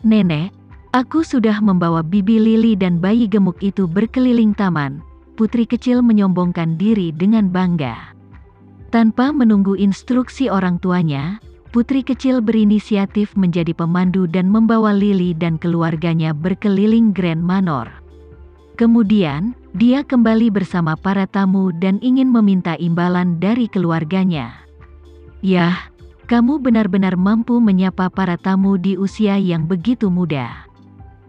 "Nenek, aku sudah membawa bibi Lili dan bayi gemuk itu berkeliling taman." Putri kecil menyombongkan diri dengan bangga. Tanpa menunggu instruksi orang tuanya, putri kecil berinisiatif menjadi pemandu dan membawa Lili dan keluarganya berkeliling Grand Manor. Kemudian, dia kembali bersama para tamu dan ingin meminta imbalan dari keluarganya. "Yah, kamu benar-benar mampu menyapa para tamu di usia yang begitu muda."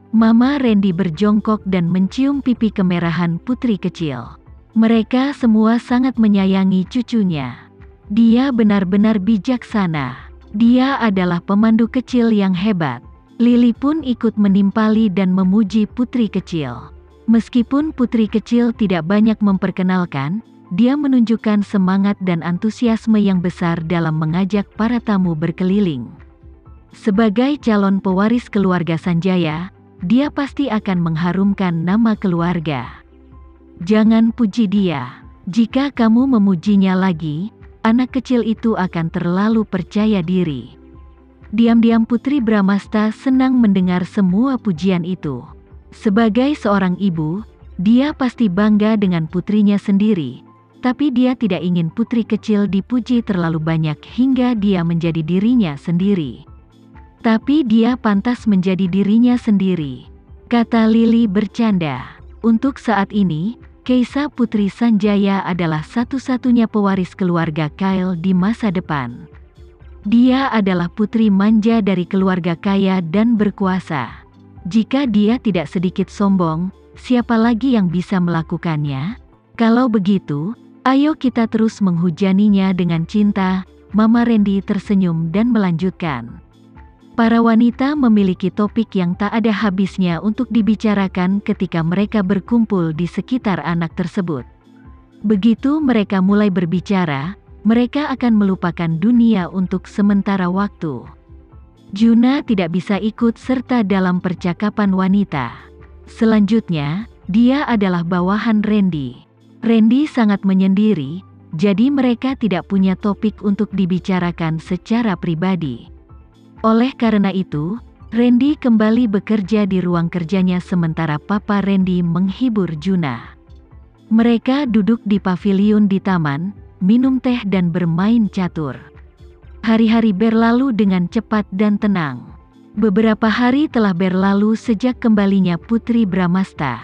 Mama Randy berjongkok dan mencium pipi kemerahan putri kecil. Mereka semua sangat menyayangi cucunya. Dia benar-benar bijaksana. Dia adalah pemandu kecil yang hebat. Lili pun ikut menimpali dan memuji putri kecil. Meskipun putri kecil tidak banyak memperkenalkan, dia menunjukkan semangat dan antusiasme yang besar dalam mengajak para tamu berkeliling. Sebagai calon pewaris keluarga Sanjaya, dia pasti akan mengharumkan nama keluarga. Jangan puji dia. Jika kamu memujinya lagi, anak kecil itu akan terlalu percaya diri. Diam-diam Putri Bramasta senang mendengar semua pujian itu. Sebagai seorang ibu, dia pasti bangga dengan putrinya sendiri. Tapi dia tidak ingin putri kecil dipuji terlalu banyak hingga dia menjadi dirinya sendiri. Tapi dia pantas menjadi dirinya sendiri, kata Lili bercanda. Untuk saat ini, Keisa Putri Sanjaya adalah satu-satunya pewaris keluarga Kyle di masa depan. Dia adalah putri manja dari keluarga kaya dan berkuasa. Jika dia tidak sedikit sombong, siapa lagi yang bisa melakukannya? Kalau begitu, ayo kita terus menghujaninya dengan cinta. Mama Randy tersenyum dan melanjutkan. Para wanita memiliki topik yang tak ada habisnya untuk dibicarakan ketika mereka berkumpul di sekitar anak tersebut. Begitu mereka mulai berbicara, mereka akan melupakan dunia untuk sementara waktu. Juna tidak bisa ikut serta dalam percakapan wanita. Selanjutnya, dia adalah bawahan Randy. Randy sangat menyendiri, jadi mereka tidak punya topik untuk dibicarakan secara pribadi. Oleh karena itu, Randy kembali bekerja di ruang kerjanya sementara Papa Randy menghibur Juna. Mereka duduk di paviliun di taman, minum teh dan bermain catur. Hari-hari berlalu dengan cepat dan tenang. Beberapa hari telah berlalu sejak kembalinya Putri Bramasta.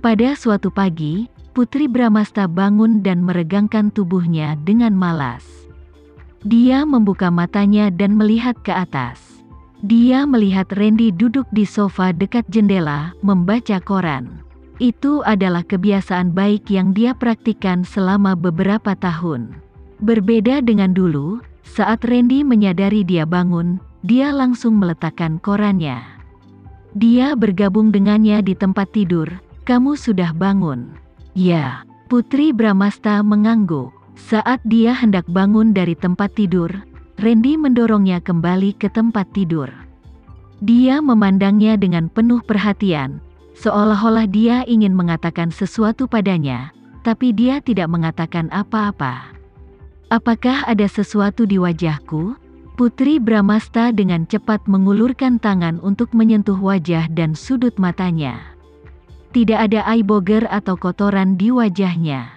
Pada suatu pagi, Putri Bramasta bangun dan meregangkan tubuhnya dengan malas. Dia membuka matanya dan melihat ke atas. Dia melihat Randy duduk di sofa dekat jendela, membaca koran. Itu adalah kebiasaan baik yang dia praktikkan selama beberapa tahun. Berbeda dengan dulu, saat Randy menyadari dia bangun, dia langsung meletakkan korannya. Dia bergabung dengannya di tempat tidur. "Kamu sudah bangun?" "Ya." Putri Bramasta mengangguk. Saat dia hendak bangun dari tempat tidur, Randy mendorongnya kembali ke tempat tidur. Dia memandangnya dengan penuh perhatian, seolah-olah dia ingin mengatakan sesuatu padanya, tapi dia tidak mengatakan apa-apa. "Apakah ada sesuatu di wajahku?" Putri Bramasta dengan cepat mengulurkan tangan untuk menyentuh wajah dan sudut matanya. Tidak ada eyebogger atau kotoran di wajahnya.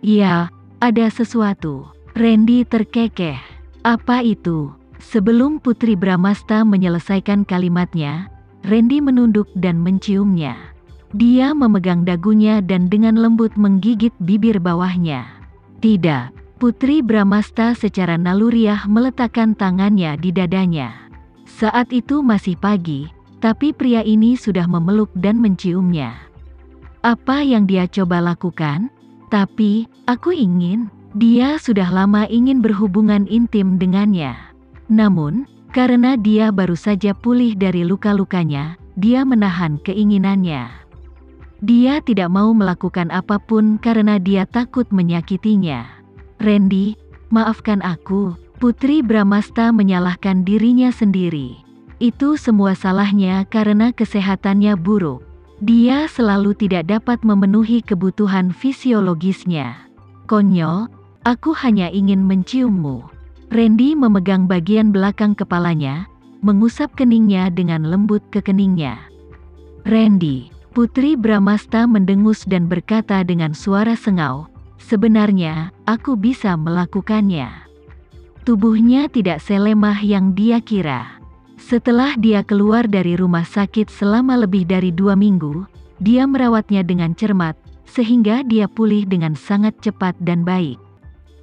"Ya, ada sesuatu." Randy terkekeh. "Apa itu?" Sebelum Putri Bramasta menyelesaikan kalimatnya, Randy menunduk dan menciumnya. Dia memegang dagunya dan dengan lembut menggigit bibir bawahnya. "Tidak." Putri Bramasta secara naluriah meletakkan tangannya di dadanya. Saat itu masih pagi, tapi pria ini sudah memeluk dan menciumnya. Apa yang dia coba lakukan? "Tapi, aku ingin." Dia sudah lama ingin berhubungan intim dengannya. Namun, karena dia baru saja pulih dari luka-lukanya, dia menahan keinginannya. Dia tidak mau melakukan apapun karena dia takut menyakitinya. "Randy, maafkan aku." Putri Bramasta menyalahkan dirinya sendiri. Itu semua salahnya karena kesehatannya buruk. Dia selalu tidak dapat memenuhi kebutuhan fisiologisnya. "Konyol, aku hanya ingin menciummu." Randy memegang bagian belakang kepalanya, mengusap keningnya dengan lembut ke keningnya. "Randy," Putri Bramasta mendengus dan berkata dengan suara sengau, "Sebenarnya, aku bisa melakukannya." Tubuhnya tidak selemah yang dia kira. Setelah dia keluar dari rumah sakit selama lebih dari 2 minggu, dia merawatnya dengan cermat, sehingga dia pulih dengan sangat cepat dan baik.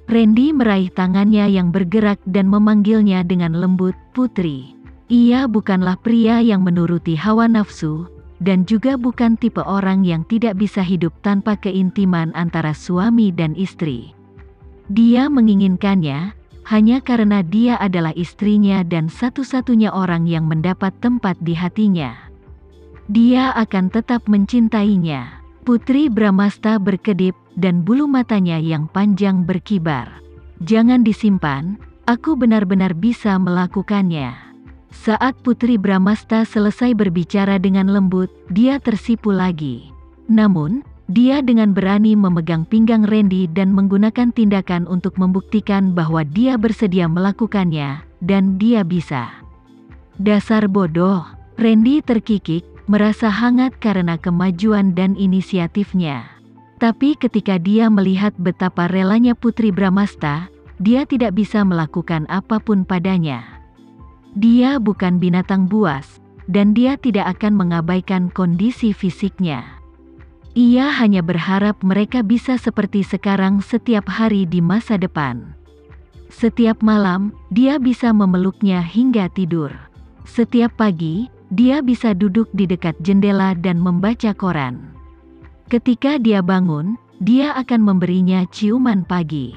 Randy meraih tangannya yang bergerak dan memanggilnya dengan lembut, "Putri." Ia bukanlah pria yang menuruti hawa nafsu, dan juga bukan tipe orang yang tidak bisa hidup tanpa keintiman antara suami dan istri. Dia menginginkannya, hanya karena dia adalah istrinya dan satu-satunya orang yang mendapat tempat di hatinya. Dia akan tetap mencintainya. Putri Bramasta berkedip, dan bulu matanya yang panjang berkibar. "Jangan disimpan, aku benar-benar bisa melakukannya." Saat Putri Bramasta selesai berbicara dengan lembut, dia tersipu lagi. Namun, dia dengan berani memegang pinggang Randy dan menggunakan tindakan untuk membuktikan bahwa dia bersedia melakukannya, dan dia bisa. "Dasar bodoh," Randy terkikik, merasa hangat karena kemajuan dan inisiatifnya. Tapi ketika dia melihat betapa relanya Putri Bramasta, dia tidak bisa melakukan apapun padanya. Dia bukan binatang buas, dan dia tidak akan mengabaikan kondisi fisiknya. Ia hanya berharap mereka bisa seperti sekarang setiap hari di masa depan. Setiap malam, dia bisa memeluknya hingga tidur. Setiap pagi, dia bisa duduk di dekat jendela dan membaca koran. Ketika dia bangun, dia akan memberinya ciuman pagi.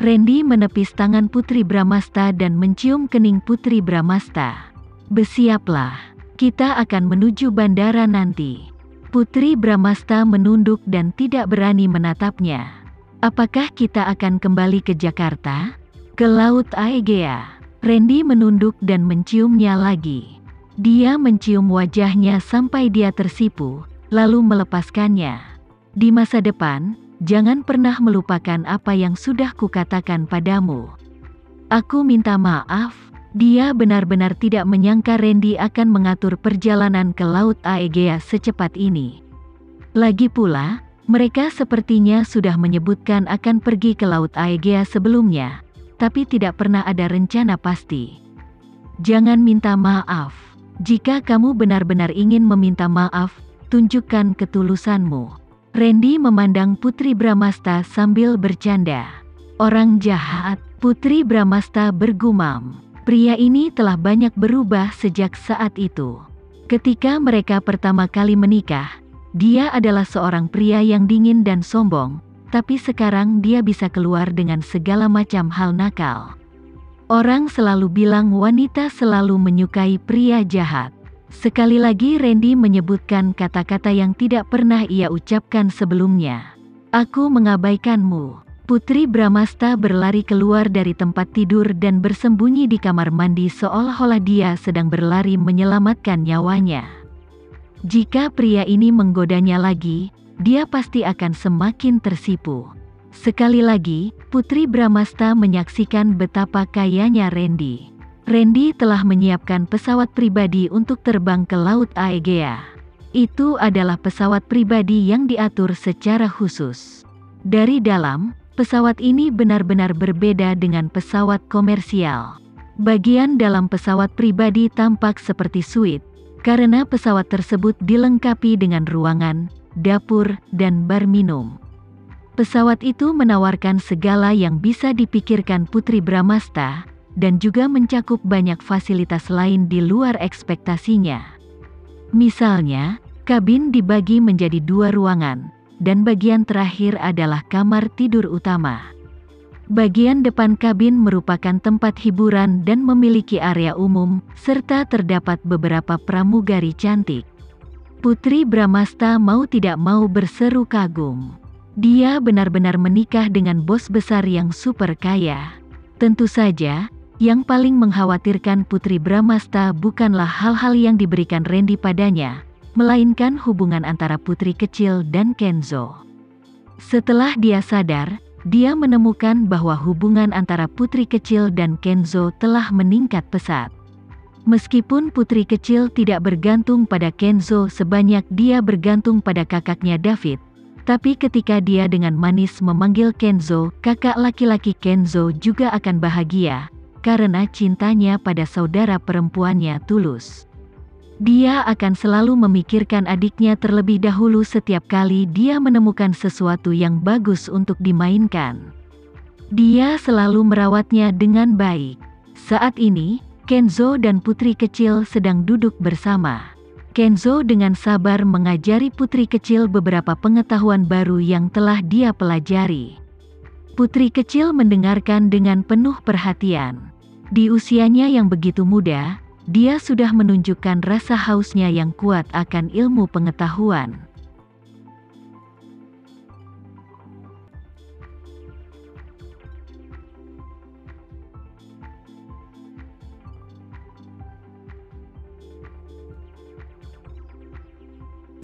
Randy menepis tangan Putri Bramasta dan mencium kening Putri Bramasta. "Bersiaplah, kita akan menuju bandara nanti." Putri Bramasta menunduk dan tidak berani menatapnya. "Apakah kita akan kembali ke Jakarta?" "Ke Laut Aegea." Randy menunduk dan menciumnya lagi. Dia mencium wajahnya sampai dia tersipu, lalu melepaskannya. "Di masa depan, jangan pernah melupakan apa yang sudah kukatakan padamu." "Aku minta maaf." Dia benar-benar tidak menyangka Randy akan mengatur perjalanan ke Laut Aegea secepat ini. Lagi pula, mereka sepertinya sudah menyebutkan akan pergi ke Laut Aegea sebelumnya, tapi tidak pernah ada rencana pasti. "Jangan minta maaf. Jika kamu benar-benar ingin meminta maaf, tunjukkan ketulusanmu." Randy memandang Putri Bramasta sambil bercanda. "Orang jahat," Putri Bramasta bergumam. Pria ini telah banyak berubah sejak saat itu. Ketika mereka pertama kali menikah, dia adalah seorang pria yang dingin dan sombong, tapi sekarang dia bisa keluar dengan segala macam hal nakal. Orang selalu bilang wanita selalu menyukai pria jahat. Sekali lagi Randy menyebutkan kata-kata yang tidak pernah ia ucapkan sebelumnya. "Aku mengabaikanmu." Putri Bramasta berlari keluar dari tempat tidur dan bersembunyi di kamar mandi seolah-olah dia sedang berlari menyelamatkan nyawanya. Jika pria ini menggodanya lagi, dia pasti akan semakin tersipu. Sekali lagi, Putri Bramasta menyaksikan betapa kayanya Randy. Randy telah menyiapkan pesawat pribadi untuk terbang ke Laut Aegea. Itu adalah pesawat pribadi yang diatur secara khusus. Dari dalam, pesawat ini benar-benar berbeda dengan pesawat komersial. Bagian dalam pesawat pribadi tampak seperti suite, karena pesawat tersebut dilengkapi dengan ruangan, dapur, dan bar minum. Pesawat itu menawarkan segala yang bisa dipikirkan Putri Bramasta, dan juga mencakup banyak fasilitas lain di luar ekspektasinya. Misalnya, kabin dibagi menjadi 2 ruangan, dan bagian terakhir adalah kamar tidur utama. Bagian depan kabin merupakan tempat hiburan dan memiliki area umum, serta terdapat beberapa pramugari cantik. Putri Bramasta mau tidak mau berseru kagum. Dia benar-benar menikah dengan bos besar yang super kaya. Tentu saja, yang paling mengkhawatirkan Putri Bramasta bukanlah hal-hal yang diberikan Randy padanya, melainkan hubungan antara putri kecil dan Kenzo. Setelah dia sadar, dia menemukan bahwa hubungan antara putri kecil dan Kenzo telah meningkat pesat. Meskipun putri kecil tidak bergantung pada Kenzo sebanyak dia bergantung pada kakaknya David, tapi ketika dia dengan manis memanggil Kenzo, kakak laki-laki Kenzo juga akan bahagia, karena cintanya pada saudara perempuannya tulus. Dia akan selalu memikirkan adiknya terlebih dahulu setiap kali dia menemukan sesuatu yang bagus untuk dimainkan. Dia selalu merawatnya dengan baik. Saat ini, Kenzo dan putri kecil sedang duduk bersama. Kenzo dengan sabar mengajari putri kecil beberapa pengetahuan baru yang telah dia pelajari. Putri kecil mendengarkan dengan penuh perhatian. Di usianya yang begitu muda, dia sudah menunjukkan rasa hausnya yang kuat akan ilmu pengetahuan.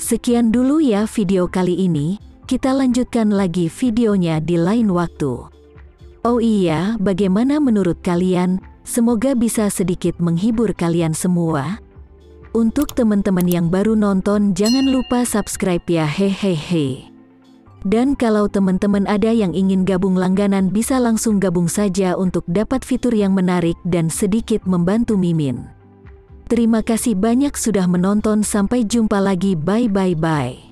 Sekian dulu ya video kali ini, kita lanjutkan lagi videonya di lain waktu. Oh iya, bagaimana menurut kalian? Semoga bisa sedikit menghibur kalian semua. Untuk teman-teman yang baru nonton, jangan lupa subscribe ya, hehehe. Dan kalau teman-teman ada yang ingin gabung langganan, bisa langsung gabung saja untuk dapat fitur yang menarik dan sedikit membantu Mimin. Terima kasih banyak sudah menonton, sampai jumpa lagi, bye.